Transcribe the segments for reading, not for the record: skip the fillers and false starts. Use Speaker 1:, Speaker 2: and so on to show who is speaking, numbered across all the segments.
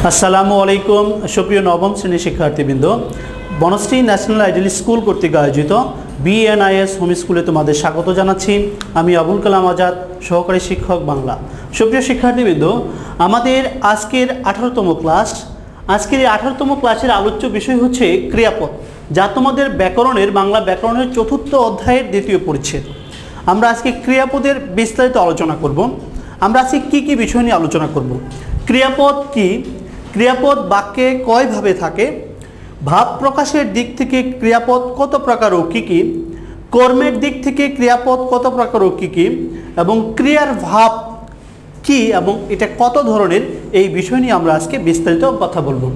Speaker 1: আসসালামু আলাইকুম সুপ্রিয় নবম শ্রেণীর শিক্ষার্থীবৃন্দ, বনশ্রী ন্যাশনাল আইডিয়াল স্কুল কর্তৃক আয়োজিত বিএনআইএস হোম স্কুলে তোমাদের স্বাগত জানাচ্ছি। আমি আবুল কালাম আজাদ, সহকারী শিক্ষক বাংলা। সুপ্রিয় শিক্ষার্থীবৃন্দ, আমাদের আজকের 18তম ক্লাস। আজকের এই 18তম ক্লাসের আলোচ্য বিষয় হচ্ছে ক্রিয়াপদ, যা তোমাদের ব্যাকরণের বাংলা ব্যাকরণের 4র্থ অধ্যায়ের 2য় পরিচ্ছেদ। আমরা আজকে ক্রিয়াপদের বিস্তারিত আলোচনা করব। আমরা আজকে কী বিষয় নিয়ে আলোচনা করব? ক্রিয়াপদ কি, ক্রিয়াপদ বাক্যে কয়ভাবে থাকে, ভাব প্রকাশের দিক থেকে ক্রিয়াপদ কত প্রকার ও কী কী, কর্মের দিক থেকে ক্রিয়াপদ কত প্রকার ও কী কী, এবং ক্রিয়ার ভাব কি এবং এটা কত ধরনের, এই বিষয় নিয়ে আমরা আজকে বিস্তারিত কথা বলবো।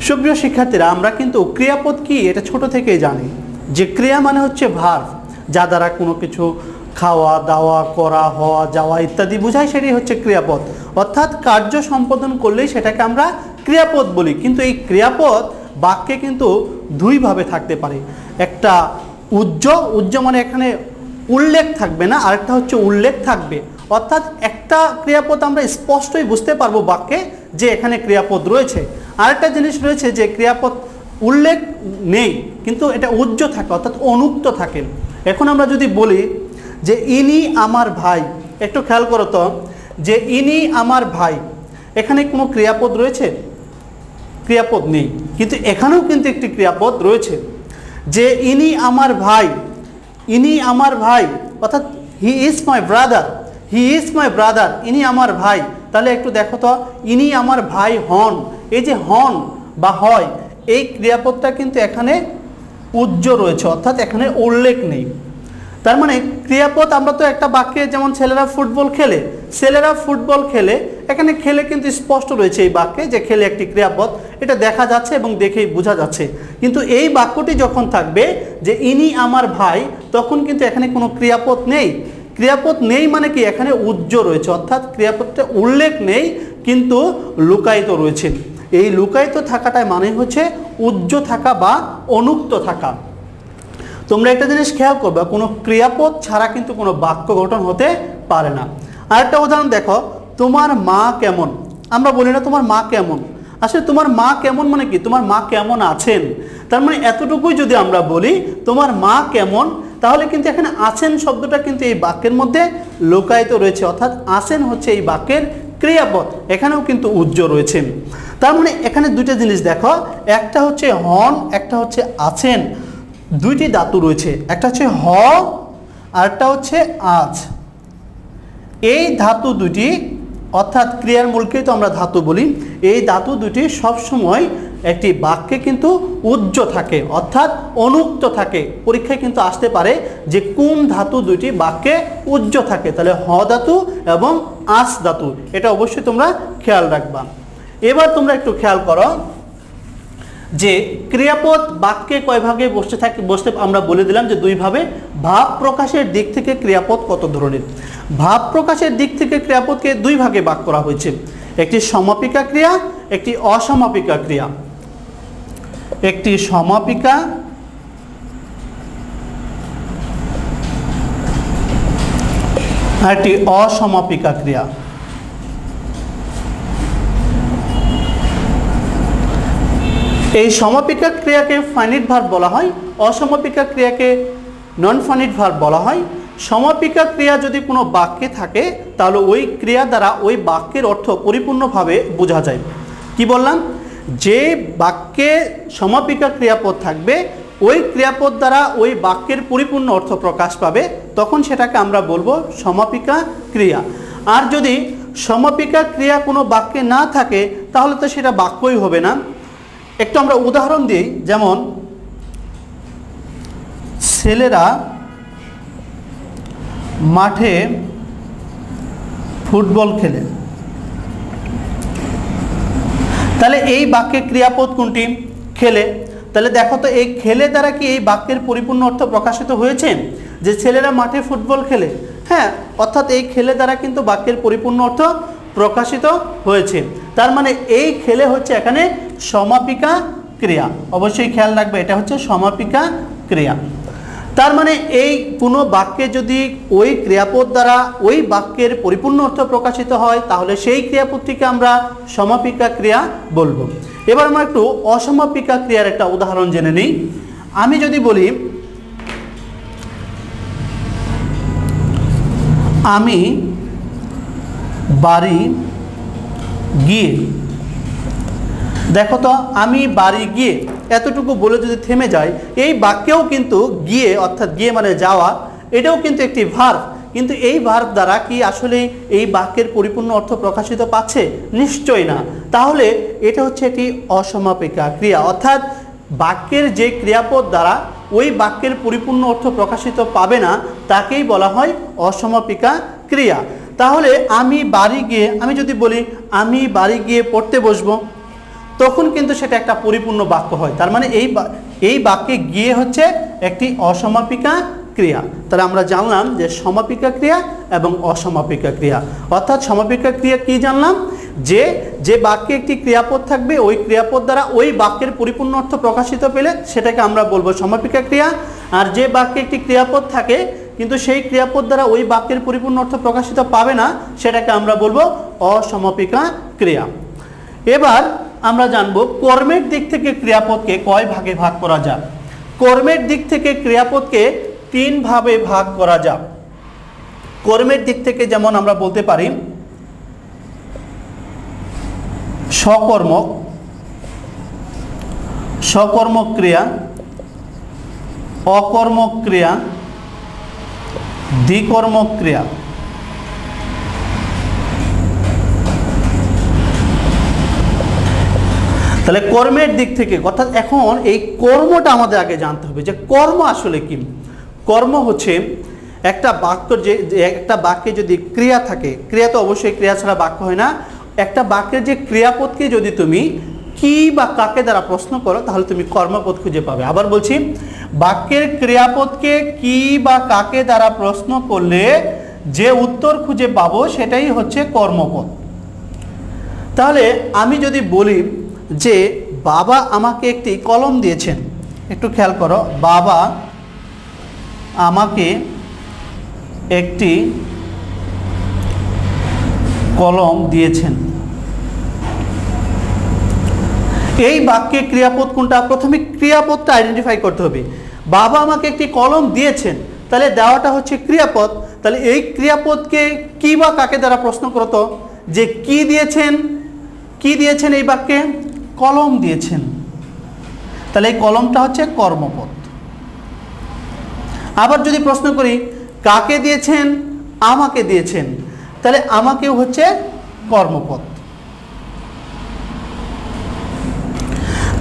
Speaker 1: সুপ্রিয় শিক্ষার্থীরা, আমরা কিন্তু ক্রিয়াপদ কি এটা ছোট থেকেই জানি যে ক্রিয়া মানে হচ্ছে ভার্ব, যা দ্বারা কোনো কিছু খাওয়া দাওয়া করা, হওয়া যাওয়া ইত্যাদি বোঝায়, সেটাই হচ্ছে ক্রিয়াপদ। অর্থাৎ কার্য সম্পাদন করলেই সেটাকে আমরা ক্রিয়াপদ বলি। কিন্তু এই ক্রিয়াপদ বাক্যে কিন্তু দুইভাবে থাকতে পারে। একটা উজ্জ মানে এখানে উল্লেখ থাকবে না, আরেকটা হচ্ছে উল্লেখ থাকবে। অর্থাৎ একটা ক্রিয়াপদ আমরা স্পষ্টই বুঝতে পারবো বাক্যে যে এখানে ক্রিয়াপদ রয়েছে। আরেকটা জিনিস রয়েছে যে ক্রিয়াপদ উল্লেখ নেই কিন্তু এটা উজ্জ থাকে, অর্থাৎ অনুক্ত থাকে। এখন আমরা যদি বলি যে ইনি আমার ভাই, একটু খেয়াল করো তো, যে ইনি আমার ভাই, এখানে কোনো ক্রিয়াপদ রয়েছে? ক্রিয়াপদ নেই, কিন্তু এখানেও কিন্তু একটি ক্রিয়াপদ রয়েছে। যে ইনি আমার ভাই, ইনি আমার ভাই, অর্থাৎ he is my brother, he is my brother, ইনি আমার ভাই। তাহলে একটু দেখো তো, ইনি আমার ভাই হন, এই যে হন বা হয়, এই ক্রিয়াপদটা কিন্তু এখানে উজ্জ রয়েছে, অর্থাৎ এখানে উল্লেখ নেই। তার মানে ক্রিয়াপদ, আমরা তো একটা বাক্যে যেমন ছেলেরা ফুটবল খেলে, ছেলেরা ফুটবল খেলে, এখানে খেলে কিন্তু স্পষ্ট রয়েছে এই বাক্যে যে খেলে একটি ক্রিয়াপদ, এটা দেখা যাচ্ছে এবং দেখেই বোঝা যাচ্ছে। কিন্তু এই বাক্যটি যখন থাকবে যে ইনি আমার ভাই, তখন কিন্তু এখানে কোনো ক্রিয়াপদ নেই। ক্রিয়াপদ নেই মানে কি, এখানে উজ্জ রয়েছে, অর্থাৎ ক্রিয়াপদটা উল্লেখ নেই কিন্তু লুকায়িত রয়েছে। এই লুকায়িত থাকাটাই মানে হচ্ছে উজ্জ থাকা বা অনুক্ত থাকা। তোমরা একটা জিনিস খেয়াল করবে, কোনো ক্রিয়াপদ ছাড়া কিন্তু কোনো বাক্য গঠন হতে পারে না। আরেকটা উদাহরণ দেখো, তোমার মা কেমন। আমরা বলি না তোমার মা কেমন, আসলে তোমার মা কেমন মানে কি, তোমার মা কেমন আছেন। তার মানে এতটুকুই যদি আমরা বলি তোমার মা কেমন, তাহলে কিন্তু এখানে আছেন শব্দটা কিন্তু এই বাক্যের মধ্যে লুকায়িত রয়েছে, অর্থাৎ আছেন হচ্ছে এই বাক্যের ক্রিয়াপদ, এখানেও কিন্তু উজ্জ রয়েছে। তার মানে এখানে দুইটা জিনিস দেখো, একটা হচ্ছে হন, একটা হচ্ছে আছেন। দুইটি ধাতু রয়েছে, একটা হচ্ছে হ আর একটা হচ্ছে আজ। এই ধাতু দুটি, অর্থাৎ ক্রিয়ার মূলকেই তো আমরা ধাতু বলি, এই ধাতু দুটি সবসময় একটি বাক্যে কিন্তু উজ্জ থাকে, অর্থাৎ অনুক্ত থাকে। পরীক্ষায় কিন্তু আসতে পারে যে কোন ধাতু দুটি বাক্যে উজ্জ থাকে, তাহলে হ ধাতু এবং আস ধাতু, এটা অবশ্যই তোমরা খেয়াল রাখবা। এবার তোমরা একটু খেয়াল করো যে ক্রিয়াপদ বাক্যে কয় ভাগে বসতে আমরা বলে দিলাম যে দুইভাবে। ভাব প্রকাশের দিক থেকে ক্রিয়াপদ কত ধরনের? ভাব প্রকাশের দিক থেকে ক্রিয়াপদকে দুই ভাগে ভাগ করা হয়েছে, একটি সমাপিকা ক্রিয়া, একটি অসমাপিকা ক্রিয়া। একটি সমাপিকা আর একটি অসমাপিকা ক্রিয়া। এই সমাপিকা ক্রিয়াকে ফাইনিট ভার্ব বলা হয়, অসমাপিকা ক্রিয়াকে নন ফাইনিট ভার্ব বলা হয়। সমাপিকা ক্রিয়া যদি কোনো বাক্যে থাকে তাহলে ওই ক্রিয়া দ্বারা ওই বাক্যের অর্থ পরিপূর্ণভাবে বোঝা যায়। কি বললাম? যে বাক্যে সমাপিকা ক্রিয়াপদ থাকবে, ওই ক্রিয়াপদ দ্বারা ওই বাক্যের পরিপূর্ণ অর্থ প্রকাশ পাবে, তখন সেটাকে আমরা বলবো সমাপিকা ক্রিয়া। আর যদি সমাপিকা ক্রিয়া কোনো বাক্যে না থাকে তাহলে তো সেটা বাক্যই হবে না। একটু আমরা উদাহরণ দিই, যেমন ছেলেরা মাঠে ফুটবল খেলে, তাহলে এই বাক্যে ক্রিয়াপদ কোনটি? খেলে। তাহলে দেখো তো, এই খেলে দ্বারা কি এই বাক্যের পরিপূর্ণ অর্থ প্রকাশিত হয়েছে যে ছেলেরা মাঠে ফুটবল খেলে? হ্যাঁ, অর্থাৎ এই খেলে দ্বারা কিন্তু বাক্যের পরিপূর্ণ অর্থ প্রকাশিত হয়েছে। তার মানে এই খেলে হচ্ছে এখানে সমাপিকা ক্রিয়া, অবশ্যই খেয়াল রাখবে, এটা হচ্ছে সমাপিকা ক্রিয়া। তার মানে এই কোনো বাক্যে যদি ওই ক্রিয়াপদ দ্বারা ওই বাক্যের পরিপূর্ণ অর্থ প্রকাশিত হয় তাহলে সেই ক্রিয়াপদটিকে আমরা সমাপিকা ক্রিয়া বলবো। এবার আমরা একটু অসমাপিকা ক্রিয়ার একটা উদাহরণ জেনে নিই। আমি যদি বলি আমি বাড়ি গিয়ে, দেখো তো আমি বাড়ি গিয়ে এতটুকু বলে যদি থেমে যায়, এই বাক্যেও কিন্তু গিয়ে অর্থাৎ গিয়ে মানে যাওয়া, এটাও কিন্তু একটি ভার্ব, কিন্তু এই ভার্ব দ্বারা কি আসলে এই বাক্যের পরিপূর্ণ অর্থ প্রকাশিত পাচ্ছে? নিশ্চয়ই না। তাহলে এটা হচ্ছে একটি অসমাপিকা ক্রিয়া, অর্থাৎ বাক্যের যে ক্রিয়াপদ দ্বারা ওই বাক্যের পরিপূর্ণ অর্থ প্রকাশিত পাবে না তাকেই বলা হয় অসমাপিকা ক্রিয়া। তাহলে আমি বাড়ি গিয়ে, আমি যদি বলি আমি বাড়ি গিয়ে পড়তে বসবো, তখন কিন্তু সেটা একটা পরিপূর্ণ বাক্য হয়। তার মানে এই বাক্যে গিয়ে হচ্ছে একটি অসমাপিকা ক্রিয়া। তাহলে আমরা জানলাম যে সমাপিকা ক্রিয়া এবং অসমাপিকা ক্রিয়া। অর্থাৎ সমাপিকা ক্রিয়া কি জানলাম? যে বাক্যে একটি ক্রিয়াপদ থাকবে, ওই ক্রিয়াপদ দ্বারা ওই বাক্যের পরিপূর্ণ অর্থ প্রকাশিত পেলে সেটাকে আমরা বলবো সমাপিকা ক্রিয়া। আর যে বাক্যে একটি ক্রিয়াপদ থাকে কিন্তু সেই ক্রিয়াপদ দ্বারা ওই বাক্যের পরিপূর্ণ অর্থ প্রকাশিত পাবে না, সেটাকে আমরা বলবো অসমাপিকা ক্রিয়া। এবার আমরা জানবো কর্মের দিক থেকে ক্রিয়াপদকে কয় ভাগে ভাগ করা যায়। কর্মের দিক থেকে ক্রিয়াপদকে 3 ভাবে ভাগ করা যায়। কর্মের দিক থেকে যেমন আমরা বলতে পারি সকর্মক, সকর্মক ক্রিয়া, অকর্মক ক্রিয়া, দ্বিকর্মক ক্রিয়া। তাহলে কর্মের দিক থেকে, অর্থাৎ এখন এই কর্মটা আমাদের আগে জানতে হবে যে কর্ম আসলে কি। কর্ম হচ্ছে একটা বাক্য, যে একটা বাক্যে যদি ক্রিয়া থাকে, ক্রিয়া তো অবশ্যই ক্রিয়া ছাড়া বাক্য হয় না, একটা বাক্যের যে ক্রিয়াপদকে যদি তুমি কি বা কাকে দ্বারা প্রশ্ন করো তাহলে তুমি কর্মপদ খুঁজে পাবে। আবার বলছি, বাক্যের ক্রিয়াপদকে কি বা কাকে দ্বারা প্রশ্ন করলে যে উত্তর খুঁজে পাবো সেটাই হচ্ছে কর্মপদ। তাহলে আমি যদি বলি যে বাবা আমাকে একটি কলম দিয়েছেন, একটু খেয়াল করো, বাবা আমাকে একটি কলম দিয়েছেন, এই বাক্যে ক্রিয়াপদ কোনটা? প্রথমে ক্রিয়াপদটা আইডেন্টিফাই করতে হবে। বাবা আমাকে একটি কলম দিয়েছেন, তাহলে দেওয়াটা হচ্ছে ক্রিয়াপদ। তাহলে এই ক্রিয়াপদকে কি বা কাকে দ্বারা প্রশ্ন করতো? যে কি দিয়েছেন, কি দিয়েছেন এই বাক্যে? কলম দিয়েছেন। তাহলে এই কলমটা হচ্ছে কর্মপদ। আবার যদি প্রশ্ন করি কাকে দিয়েছেন? আমাকে দিয়েছেন, তাহলে আমাকেও হচ্ছে কর্মপদ।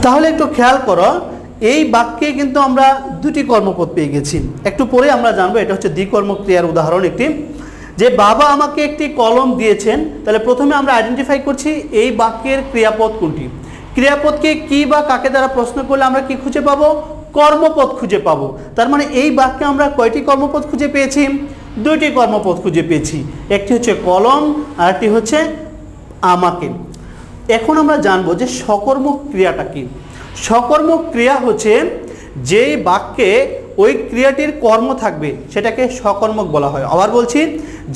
Speaker 1: তাহলে একটু খেয়াল করো, এই বাক্যে কিন্তু আমরা দুটি কর্মপদ পেয়ে গেছি। একটু পরে আমরা জানবো এটা হচ্ছে দ্বিকর্মক ক্রিয়ার উদাহরণ একটি। যে বাবা আমাকে একটি কলম দিয়েছেন, তাহলে প্রথমে আমরা আইডেন্টিফাই করছি এই বাক্যের ক্রিয়াপদ কোনটি। ক্রিয়াপদকে কি বা কাকে দ্বারা প্রশ্ন করলে আমরা কি খুঁজে পাবো? কর্মপদ খুঁজে পাবো। তার মানে এই বাক্যে আমরা কয়টি কর্মপদ খুঁজে পেয়েছি? দুইটি কর্মপদ খুঁজে পেয়েছি, একটি হচ্ছে কলম আর একটি হচ্ছে আমাকে। এখন আমরা জানবো যে সকর্মক ক্রিয়াটা কি। সকর্মক ক্রিয়া হচ্ছে যে বাক্যে ওই ক্রিয়াটির কর্ম থাকবে সেটাকে সকর্মক বলা হয়। আবার বলছি,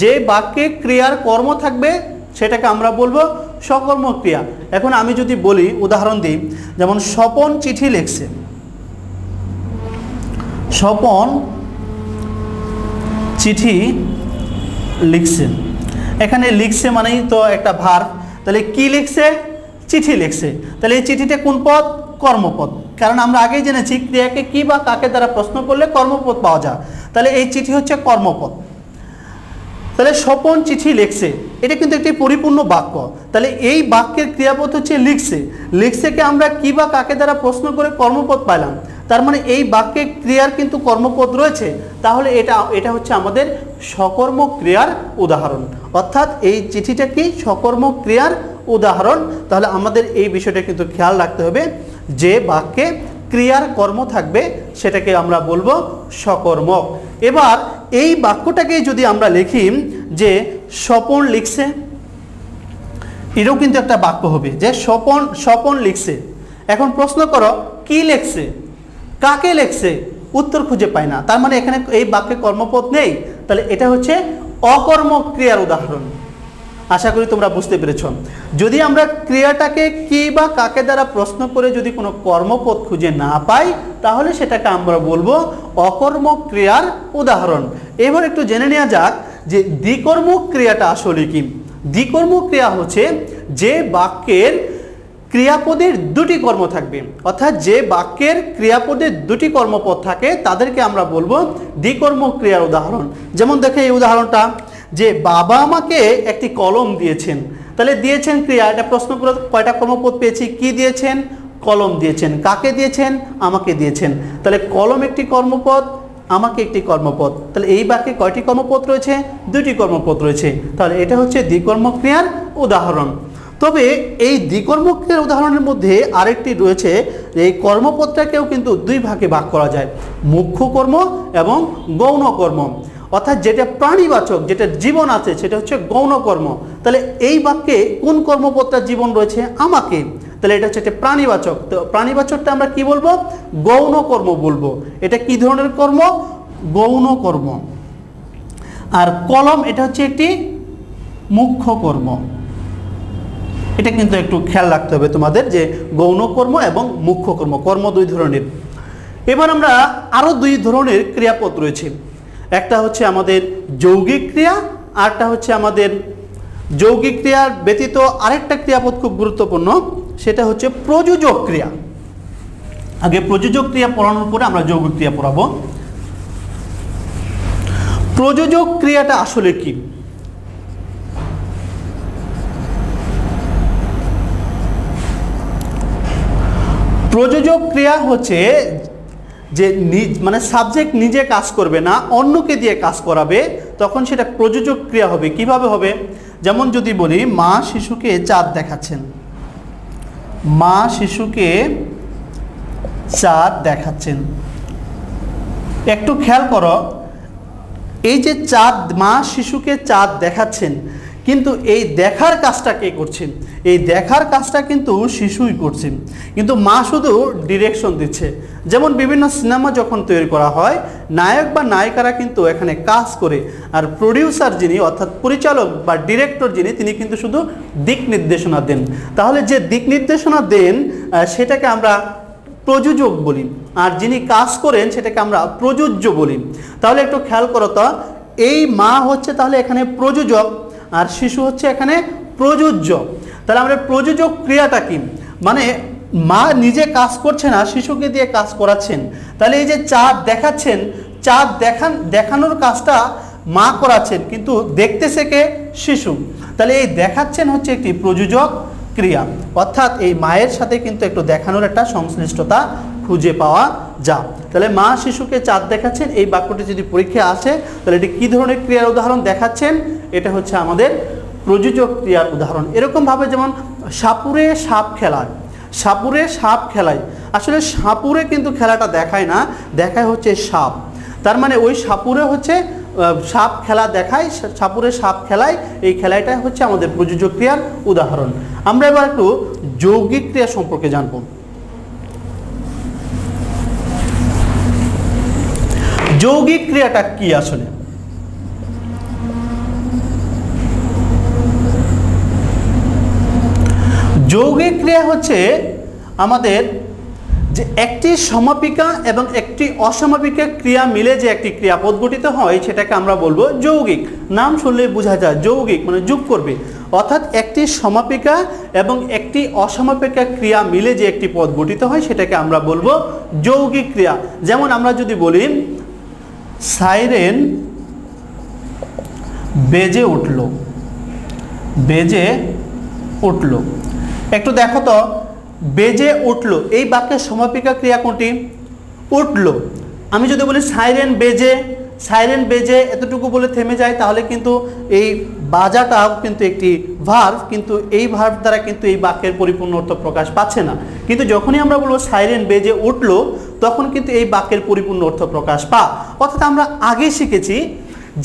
Speaker 1: যে বাক্যে ক্রিয়ার কর্ম থাকবে সেটাকে আমরা বলবো সকর্মক ক্রিয়া। এখন আমি যদি বলি, উদাহরণ দিই, যেমন স্বপন চিঠি লিখছে, স্বপন চিঠি লিখছে, এখানে লিখছে মানেই তো একটা ভার্ব। তাহলে কি লিখছে? চিঠি লিখছে। তাহলে এই চিঠিটা কোন পদ? কর্মপদ। কারণ আমরা আগেই জেনেছি ক্রিয়াকে কি বা কাকে দ্বারা প্রশ্ন করলে কর্মপদ পাওয়া যায়। তাহলে এই চিঠি হচ্ছে কর্মপদ। তাহলে স্বপন চিঠি লিখছে, এটা কিন্তু একটি পরিপূর্ণ বাক্য। তাহলে এই বাক্যের ক্রিয়াপদ হচ্ছে লিখছে। লিখছেকে আমরা কি বা কাকে দ্বারা প্রশ্ন করে কর্মপদ পাইলাম। তার মানে এই বাক্যে ক্রিয়ার কিন্তু কর্মপদ রয়েছে। তাহলে এটা হচ্ছে আমাদের সকর্মক ক্রিয়ার উদাহরণ। অর্থাৎ এই চিঠিটা কি? সকর্মক ক্রিয়ার উদাহরণ। তাহলে আমাদের এই বিষয়টা কিন্তু খেয়াল রাখতে হবে, যে বাক্যে ক্রিয়ার কর্ম থাকবে সেটাকে আমরা বলবো সকর্মক। এবার এই বাক্যটাকে যদি আমরা লিখি যে স্বপন লিখছে, এটাও কিন্তু একটা বাক্য হবে যে স্বপন লিখছে। এখন প্রশ্ন করো কি লিখছে, কাকে লিখছে? উত্তর খুঁজে পাই না, তার মানে এখানে এই বাক্যে কর্মপদ নেই, তাহলে এটা হচ্ছে অকর্মক ক্রিয়ার উদাহরণ। আশা করি তোমরা বুঝতে পেরেছ। যদি আমরা ক্রিয়াটাকে কি বা কাকে দ্বারা প্রশ্ন করে যদি কোনো কর্মপদ খুঁজে না পাই, তাহলে সেটাকে আমরা বলবো অকর্মক ক্রিয়ার উদাহরণ। এবার একটু জেনে নেওয়া যাক যে দ্বিকর্মক ক্রিয়াটা আসলে কি। দ্বিকর্মক ক্রিয়া হচ্ছে যে বাক্যের ক্রিয়াপদের দুটি কর্ম থাকবে, অর্থাৎ যে বাক্যের ক্রিয়াপদের দুটি কর্মপদ থাকে তাদেরকে আমরা বলবো দ্বিকর্মক ক্রিয়ার উদাহরণ। যেমন দেখে এই উদাহরণটা, যে বাবা আমাকে একটি কলম দিয়েছেন, তাহলে দিয়েছেন ক্রিয়া, এটা প্রশ্ন করে কয়টা কর্মপদ পেয়েছি, কি দিয়েছেন, কলম দিয়েছেন, কাকে দিয়েছেন, আমাকে দিয়েছেন, তাহলে কলম একটি কর্মপদ, আমাকে একটি কর্মপদ, তাহলে এই বাক্যে কয়টি কর্মপদ রয়েছে, দুটি কর্মপদ রয়েছে, তাহলে এটা হচ্ছে দ্বিকর্মক ক্রিয়ার উদাহরণ। তবে এই দ্বিকর্মক ক্রিয়ার উদাহরণের মধ্যে আরেকটি রয়েছে, এই কর্মপদটাকেও কিন্তু দুই ভাগে ভাগ করা যায়, মুখ্য কর্ম এবং গৌণ কর্ম। অর্থাৎ যেটা প্রাণীবাচক, যেটা জীবন আছে, সেটা হচ্ছে গৌণ কর্ম। তাহলে এই বাক্যে কোন কর্মপদটার জীবন রয়েছে, আমাকে, তাহলে এটা হচ্ছে একটা প্রাণীবাচক। তো প্রাণীবাচকটা আমরা কি বলবো, গৌণ কর্ম বলবো। এটা কি ধরনের কর্ম, গৌণ কর্ম। আর কলম এটা হচ্ছে একটি মুখ্য কর্ম। এটা কিন্তু একটু খেয়াল রাখতে হবে তোমাদের, যে গৌণ কর্ম এবং মুখ্য কর্ম, কর্ম দুই ধরনের। এবার আমরা আরো দুই ধরনের ক্রিয়াপদ রয়েছে, একটা হচ্ছে আমাদের যৌগিক ক্রিয়া, আরটা হচ্ছে আমাদের যৌগিক ক্রিয়ার ব্যতীত আরেকটা ক্রিয়াপদ খুব গুরুত্বপূর্ণ, সেটা হচ্ছে প্রযোজক ক্রিয়া। আগে প্রযোজক ক্রিয়া পড়ানোর পরে আমরা যৌগিক ক্রিয়া পড়াবো। প্রযোজক ক্রিয়াটা আসলে কি? প্রযোজক ক্রিয়া হচ্ছে যে মানে সাবজেক্ট নিজে কাজ করবে না, অন্যকে দিয়ে কাজ করাবে, তখন সেটা প্রযোজক ক্রিয়া হবে। কিভাবে হবে? যেমন যদি বলি মা শিশুকে চাঁদ দেখাচ্ছেন, মা শিশুকে চাঁদ দেখাচ্ছেন। একটু খেয়াল করো, এই যে চাঁদ, মা শিশুকে চাঁদ দেখাচ্ছেন, কিন্তু এই দেখার কাজটা কে করছেন? এই দেখার কাজটা কিন্তু শিশুই করছেন, কিন্তু মা শুধু ডিরেকশন দিচ্ছে। যেমন বিভিন্ন সিনেমা যখন তৈরি করা হয়, নায়ক বা নায়িকারা কিন্তু এখানে কাজ করে, আর প্রডিউসার যিনি, অর্থাৎ পরিচালক বা ডিরেক্টর যিনি, তিনি কিন্তু শুধু দিক নির্দেশনা দেন। তাহলে যে দিক নির্দেশনা দেন সেটাকে আমরা প্রযোজক বলি, আর যিনি কাজ করেন সেটাকে আমরা প্রযোজ্য বলি। তাহলে একটু খেয়াল করো তো, এই মা হচ্ছে তাহলে এখানে প্রযোজক, আর শিশু হচ্ছে এখানে প্রযোজ্য। তাহলে আমরা প্রযোজক ক্রিয়াটা কি, মানে মা নিজে কাজ করছে না, শিশুকে দিয়ে কাজ করাচ্ছেন। তাহলে এই যে চাঁদ দেখাচ্ছেন, চাঁদ দেখানোর কাজটা মা করাচ্ছেন, কিন্তু দেখতেছে কে? শিশু। তাহলে এই দেখাচ্ছেন হচ্ছে একটি প্রযোজক ক্রিয়া, অর্থাৎ এই মায়ের সাথে কিন্তু একটু দেখানোর একটা সংশ্লিষ্টতা খুঁজে পাওয়া যায়। তাহলে মা শিশুকে চাঁদ দেখাচ্ছেন, এই বাক্যটি যদি পরীক্ষায় আসে, তাহলে এটি কী ধরনের ক্রিয়ার উদাহরণ দেখাচ্ছেন? এটা হচ্ছে আমাদের প্রযোজক ক্রিয়ার উদাহরণ। এরকমভাবে যেমন সাপুরে সাপ খেলায়, সাপুরে সাপ খেলায়, আসলে সাপুরে কিন্তু খেলাটা দেখায় না, দেখায় হচ্ছে সাপ। তার মানে ওই সাপুরে হচ্ছে সাপ খেলা দেখায়, সাপুরে সাপ খেলায়, এই খেলাটাই হচ্ছে আমাদের প্রযোজক ক্রিয়ার উদাহরণ। আমরা এবার একটু যৌগিক ক্রিয়া সম্পর্কে জানব। যৌগিক ক্রিয়াটা কি আসলে? যৌগিক ক্রিয়া হচ্ছে আমাদের যে একটি সমাপিকা এবং একটি অসমাপিকা ক্রিয়া মিলে যে একটি ক্রিয়াপদ গঠিত হয়, সেটাকে আমরা বলবো যৌগিক। নাম শুনলে বোঝা যায় যৌগিক মানে যোগ করবে, অর্থাৎ একটি সমাপিকা এবং একটি অসমাপিকা ক্রিয়া মিলে যে একটি পদ গঠিত হয়, সেটাকে আমরা বলবো যৌগিক ক্রিয়া। যেমন আমরা যদি বলি সাইরেন বেজে উঠল, বেজে উঠল, একটু দেখো তো, বেজে উঠল, এই বাক্যের সমাপিকা ক্রিয়া কোনটি? উঠল। আমি যদি বলি সাইরেন বেজে, সাইরেন বেজে এতটুকু বলে থেমে যায়, তাহলে কিন্তু এই বাজাটাও কিন্তু একটি ভার্ব, কিন্তু এই ভার্ব দ্বারা কিন্তু এই বাক্যের পরিপূর্ণ অর্থ প্রকাশ পাচ্ছে না। কিন্তু যখনই আমরা বলবো সাইরেন বেজে উঠল, তখন কিন্তু এই বাক্যের পরিপূর্ণ অর্থ প্রকাশ পা। অর্থাৎ আমরা আগে শিখেছি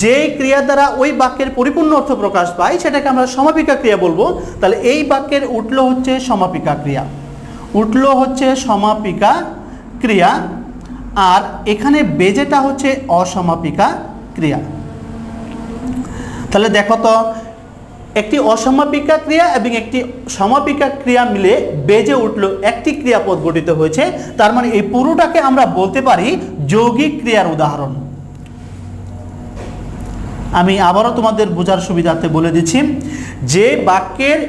Speaker 1: যে ক্রিয়া দ্বারা ওই বাক্যের পরিপূর্ণ অর্থ প্রকাশ পায়, সেটাকে আমরা সমাপিকা ক্রিয়া বলবো। তাহলে এই বাক্যের উঠল হচ্ছে সমাপিকা ক্রিয়া, উঠল হচ্ছে সমাপিকা ক্রিয়া। আর এখানে বেজেটা হচ্ছে অসমাপিকা ক্রিয়া। তাহলে দেখো তো, একটি অসমাপিকা ক্রিয়া এবং একটি সমাপিকা ক্রিয়া মিলে বেজে উঠলো একটি ক্রিয়াপদ গঠিত হয়েছে। তার মানে এই পুরোটাকে আমরা বলতে পারি যৌগিক ক্রিয়ার উদাহরণ। আমি আবারও তোমাদের বোঝার সুবিধার্থে বলে দিচ্ছি, যে বাক্যের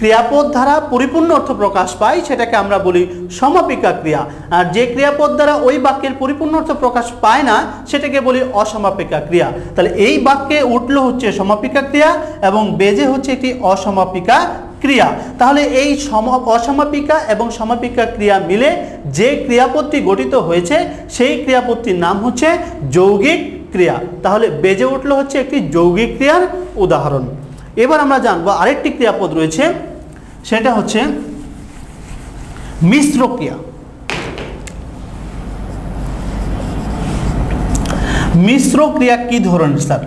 Speaker 1: ক্রিয়াপদ দ্বারা পরিপূর্ণ অর্থ প্রকাশ পায় সেটাকে আমরা বলি সমাপিকা ক্রিয়া, আর যে ক্রিয়াপদ দ্বারা ওই বাক্যের পরিপূর্ণ অর্থ প্রকাশ পায় না সেটাকে বলি অসমাপিকা ক্রিয়া। তাহলে এই বাক্যে উঠলো হচ্ছে সমাপিকা ক্রিয়া এবং বেজে হচ্ছে একটি অসমাপিকা ক্রিয়া। তাহলে এই অসমাপিকা এবং সমাপিকা ক্রিয়া মিলে যে ক্রিয়াপদটি গঠিত হয়েছে সেই ক্রিয়াপদটির নাম হচ্ছে যৌগিক ক্রিয়া। তাহলে বেজে উঠলো হচ্ছে একটি যৌগিক ক্রিয়ার উদাহরণ। এবার আমরা জানবো আরেকটি ক্রিয়াপদ রয়েছে, সেটা হচ্ছে মিশ্র ক্রিয়া। মিশ্র ক্রিয়া কি ধরনের স্যার?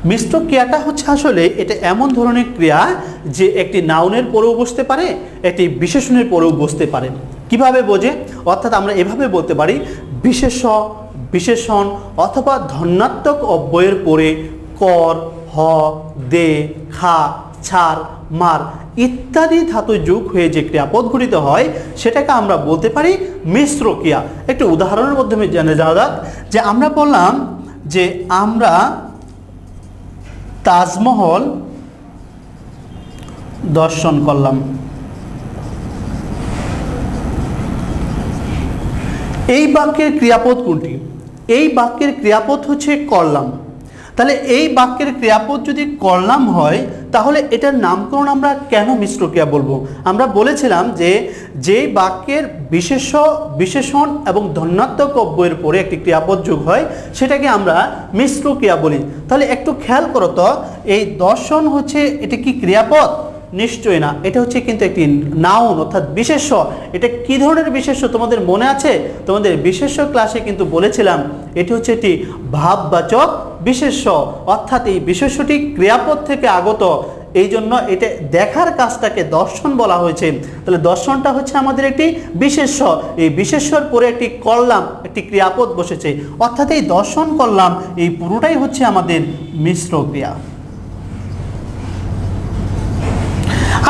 Speaker 1: মিশ্র ক্রিয়াটা হচ্ছে আসলে এটা এমন ধরনের ক্রিয়া যে একটি নাউনের পরেও বসতে পারে, একটি বিশেষণের পরেও বসতে পারে। কিভাবে বোঝে? অর্থাৎ আমরা এভাবে বলতে পারি, বিশেষ্য, বিশেষণ অথবা ধন্যাত্মক অব্যয়ের পরে কর, হ, দে, খা, ছাড়, মার ইত্যাদি ধাতু যোগ হয়ে যে ক্রিয়াপদ গঠিত হয় সেটাকে আমরা বলতে পারি মিশ্র ক্রিয়া। একটি উদাহরণের মাধ্যমে জেনে যাওয়া যাক, যে আমরা বললাম যে আমরা তাজমহল দর্শন করলাম। এই বাক্যের ক্রিয়াপদ কোনটি? এই বাক্যের ক্রিয়াপদ হচ্ছে করলাম। তাহলে এই বাক্যের ক্রিয়াপদ যদি করলাম হয় তাহলে এটার নামকরণ আমরা কেন মিশ্র ক্রিয়া বলবো? আমরা বলেছিলাম যে যে বাক্যের বিশেষ্য, বিশেষণ এবং ধন্যাত্মক অব্যয়ের পরে একটি ক্রিয়াপদ যোগ হয় সেটাকে আমরা মিশ্র ক্রিয়া বলি। তাহলে একটু খেয়াল করো তো, এই দর্শন হচ্ছে এটা কি ক্রিয়াপদ? নিশ্চয়ই না, এটা হচ্ছে কিন্তু একটি নাউন অর্থাৎ বিশেষ্য। এটা কি ধরনের বিশেষ্য তোমাদের মনে আছে? তোমাদের বিশেষ্য ক্লাসে কিন্তু বলেছিলাম এটি হচ্ছে একটি ভাববাচক বিশেষ্য, অর্থাৎ এই বিশেষ্যটি ক্রিয়াপদ থেকে আগত, এই জন্য এটা দেখার কাজটাকে দর্শন বলা হয়েছে। তাহলে দর্শনটা হচ্ছে আমাদের একটি বিশেষ্য, এই বিশেষ্যর পরে একটি করলাম, একটি ক্রিয়াপদ বসেছে, অর্থাৎ এই দর্শন করলাম এই পুরোটাই হচ্ছে আমাদের মিশ্র ক্রিয়া।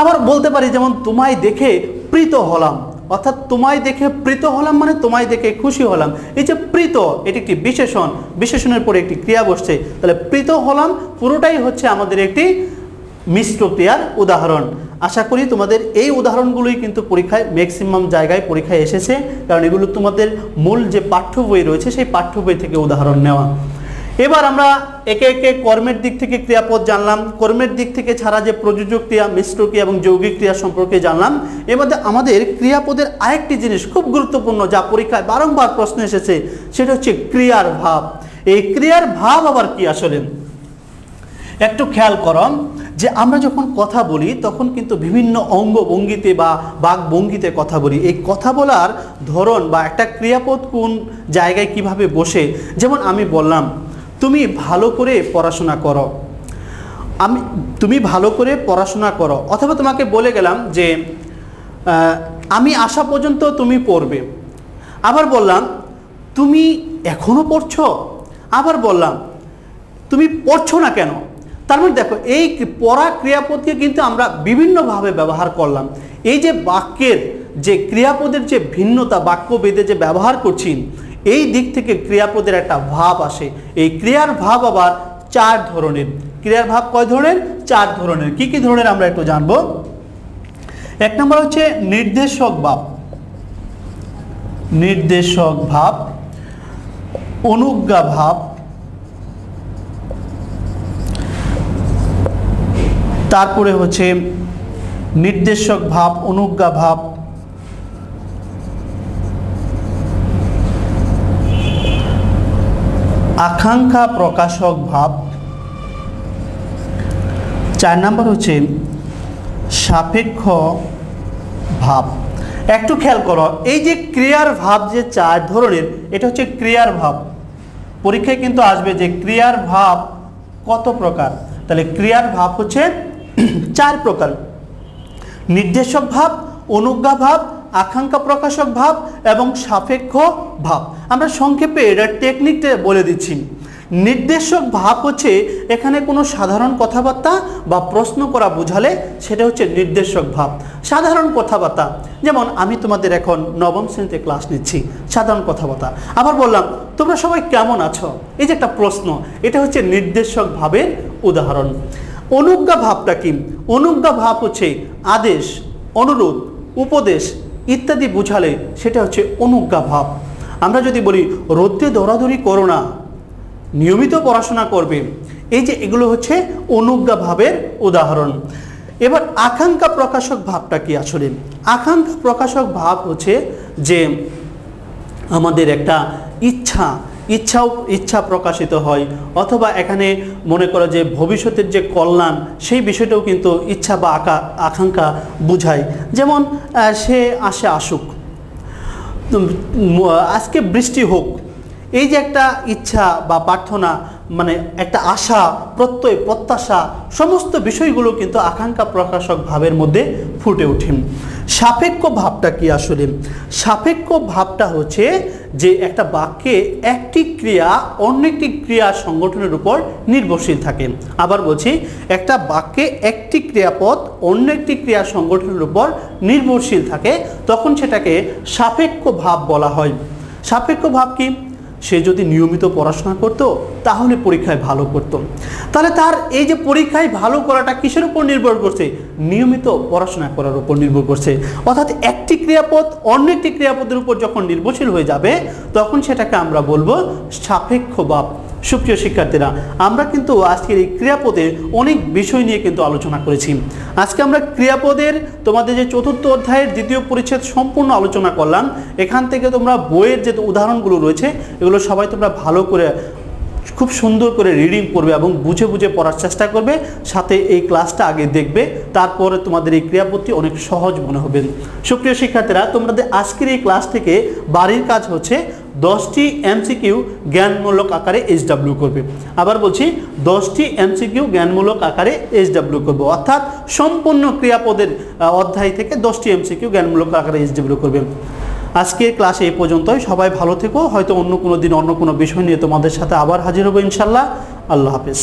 Speaker 1: আবার বলতে পারি যেমন তোমায় দেখে প্রীত হলাম, অর্থাৎ তোমায় দেখে প্রীত হলাম মানে তোমায় দেখে খুশি হলাম। এই যে প্রীত, এটি একটি বিশেষণ, বিশেষণের পরে একটি ক্রিয়া বসছে, তাহলে প্রীত হলাম পুরোটাই হচ্ছে আমাদের একটি মিশ্র ক্রিয়ার উদাহরণ। আশা করি তোমাদের এই উদাহরণগুলোই কিন্তু পরীক্ষায় ম্যাক্সিমাম জায়গায় পরীক্ষায় এসেছে, কারণ এগুলো তোমাদের মূল যে পাঠ্য বই রয়েছে সেই পাঠ্য বই থেকে উদাহরণ নেওয়া। এবার আমরা একে একে কর্মের দিক থেকে ক্রিয়াপদ জানলাম, কর্মের দিক থেকে ছাড়া যে প্রযোজক ক্রিয়া, মিশ্র ক্রিয়া এবং যৌগিক ক্রিয়া সম্পর্কে জানলাম। এর মধ্যে আমাদের ক্রিয়াপদের আরেকটি জিনিস খুব গুরুত্বপূর্ণ যা পরীক্ষায় বারংবার প্রশ্ন এসেছে, সেটা হচ্ছে ক্রিয়ার ভাব। এই ক্রিয়ার ভাব আবার কি আসলে? একটু খেয়াল করো যে আমরা যখন কথা বলি তখন কিন্তু বিভিন্ন অঙ্গভঙ্গিতে বা বাকভঙ্গিতে কথা বলি। এই কথা বলার ধরন বা একটা ক্রিয়াপদ কোন জায়গায় কিভাবে বসে, যেমন আমি বললাম তুমি ভালো করে পড়াশোনা করো, তুমি ভালো করে পড়াশোনা করো, অথবা তোমাকে বলে গেলাম যে আমি আসা পর্যন্ত তুমি পড়বে। আবার বললাম তুমি এখনো পড়ছো, আবার বললাম তুমি পড়ছো না কেন। তার মানে দেখো এই পড়া ক্রিয়াপদকে কিন্তু আমরা বিভিন্নভাবে ব্যবহার করলাম। এই যে বাক্যের যে ক্রিয়াপদের যে ভিন্নতা, বাক্যভেদে যে ব্যবহার করছি, এই দিক থেকে ক্রিয়াপদের একটা ভাব আসে। এই ক্রিয়ার ভাব আবার 4 ধরনের। ক্রিয়ার ভাব কয় ধরনের? 4 ধরনের। কি কি ধরনের আমরা একটু জানবো। 1 নম্বর হচ্ছে নির্দেশক ভাব, নির্দেশক ভাব, অনুজ্ঞা ভাব, তারপরে হচ্ছে নির্দেশক ভাব, অনুজ্ঞা ভাব, আকাঙ্ক্ষা প্রকাশক ভাব, 4 নম্বর হচ্ছে সাপেক্ষ ভাব। একটু খেয়াল করো, এই যে ক্রিয়ার ভাব যে 4 ধরনের, এটা হচ্ছে ক্রিয়ার ভাব। পরীক্ষায় কিন্তু আসবে যে ক্রিয়ার ভাব কত প্রকার। তাহলে ক্রিয়ার ভাব হচ্ছে 4 প্রকার: নির্দেশক ভাব, অনুজ্ঞা ভাব, আকাঙ্ক্ষা প্রকাশক ভাব এবং সাপেক্ষ ভাব। আমরা সংক্ষেপে এটা টেকনিকটা বলে দিচ্ছি। নির্দেশক ভাব হচ্ছে এখানে কোনো সাধারণ কথাবার্তা বা প্রশ্ন করা বোঝালে সেটা হচ্ছে নির্দেশক ভাব। সাধারণ কথাবার্তা, যেমন আমি তোমাদের এখন নবম শ্রেণীতে ক্লাস নিচ্ছি, সাধারণ কথাবার্তা। আবার বললাম তোমরা সবাই কেমন আছো, এই যে একটা প্রশ্ন, এটা হচ্ছে নির্দেশক ভাবের উদাহরণ। অনুজ্ঞা ভাবটা কি? অনুজ্ঞা ভাব হচ্ছে আদেশ, অনুরোধ, উপদেশ ইত্যাদি বোঝালে সেটা হচ্ছে অনুজ্ঞা ভাব। আমরা যদি বলি রোদ্রে দৌড়াদৌড়ি করো না, নিয়মিত পড়াশোনা করবে, এই যে এগুলো হচ্ছে অনুজ্ঞা ভাবের উদাহরণ। এবার আকাঙ্ক্ষা প্রকাশক ভাবটা কি? আসলে আকাঙ্ক্ষা প্রকাশক ভাব হচ্ছে যে আমাদের একটা ইচ্ছা প্রকাশিত হয়, অথবা এখানে মনে করো যে ভবিষ্যতের যে কল্যাণ সেই বিষয়টাও কিন্তু ইচ্ছা বা আকাঙ্ক্ষা বুঝায়। যেমন সে আসুক, আজকে বৃষ্টি হোক, এই যে একটা ইচ্ছা বা প্রার্থনা, মানে একটা আশা, প্রত্যয়, প্রত্যাশা, সমস্ত বিষয়গুলো কিন্তু আকাঙ্ক্ষা প্রকাশক ভাবের মধ্যে ফুটে ওঠে। সাপেক্ষ ভাবটা কি? আসলে সাপেক্ষ ভাবটা হচ্ছে যে একটা বাক্যে একটি ক্রিয়া অন্য একটি ক্রিয়া সংগঠনের উপর নির্ভরশীল থাকে। আবার বলছি, একটা বাক্যে একটি ক্রিয়াপদ অন্য একটি ক্রিয়া সংগঠনের উপর নির্ভরশীল থাকে, তখন সেটাকে সাপেক্ষ ভাব বলা হয়। সাপেক্ষ ভাব কি? সে যদি নিয়মিত পড়াশোনা করতো তাহলে পরীক্ষায় ভালো করতো। তাহলে তার এই যে পরীক্ষায় ভালো করাটা কিসের উপর নির্ভর করছে? নিয়মিত পড়াশোনা করার উপর নির্ভর করছে। অর্থাৎ একটি ক্রিয়াপদ অন্য একটি ক্রিয়াপদের উপর যখন নির্ভরশীল হয়ে যাবে তখন সেটাকে আমরা বলবো সাপেক্ষ ভাব। সুপ্রিয় শিক্ষার্থীরা, আমরা কিন্তু আজকের এই ক্রিয়াপদে অনেক বিষয় নিয়ে কিন্তু আলোচনা করেছি। আজকে আমরা ক্রিয়াপদের তোমাদের যে চতুর্থ অধ্যায়ের দ্বিতীয় পরিচ্ছেদ সম্পূর্ণ আলোচনা করলাম। এখান থেকে তোমরা বইয়ের যে উদাহরণগুলো রয়েছে এগুলো সবাই তোমরা ভালো করে খুব সুন্দর করে রিডিং করবে এবং বুঝে বুঝে পড়ার চেষ্টা করবে। সাথে এই ক্লাসটা আগে দেখবে, তারপরে তোমাদের এই ক্রিয়াপদটি অনেক সহজ মনে হবে। সুপ্রিয় শিক্ষার্থীরা, তোমাদের আজকের এই ক্লাস থেকে বাড়ির কাজ হচ্ছে 10টি এমসিকিউ জ্ঞানমূলক আকারে এইচডব্লিউ করবে। আবার বলছি, 10টি এমসিকিউ জ্ঞানমূলক আকারে এইচডব্লিউ করবে, অর্থাৎ সম্পূর্ণ ক্রিয়াপদের অধ্যায় থেকে 10টি এমসিকিউ জ্ঞানমূলক আকারে এইচডব্লিউ করবে। আজকের ক্লাস এই পর্যন্তই। সবাই ভালো থেকো। হয়তো অন্য কোনো দিন অন্য কোনো বিষয় নিয়ে তোমাদের সাথে আবার হাজির হবো ইনশাল্লাহ। আল্লাহ হাফেজ।